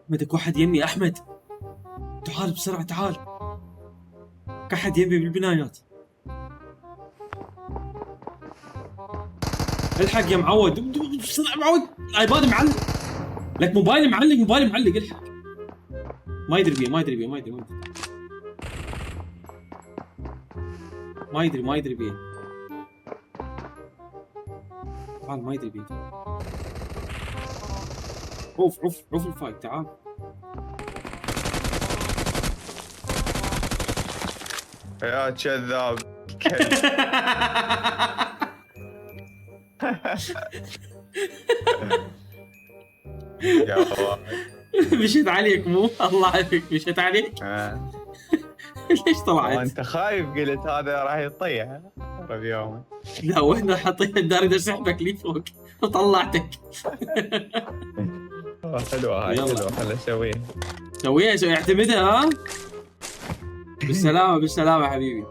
احمد واحد يمي يا احمد، تعال بسرعه تعال، كحد يمي بالبنايات. الحق يا معود بسرعه معود، الايباد معلق لك، موبايلي معلق الحق. ما يدري بيه تعال، ما يدري بيه. عوف الفايت تعال. يا كذاب يا واحد. مشيت عليك مو الله عليك، مشيت عليك. ليش طلعت؟ وانت خايف قلت هذا راح يطيح بيوم. لا وين حطيت الدار ده سحبك لي فوق وطلعتك. حلوه هاي، حلوه، خلينا نسويها. سويها اعتمدها. ها بالسلامة حبيبي.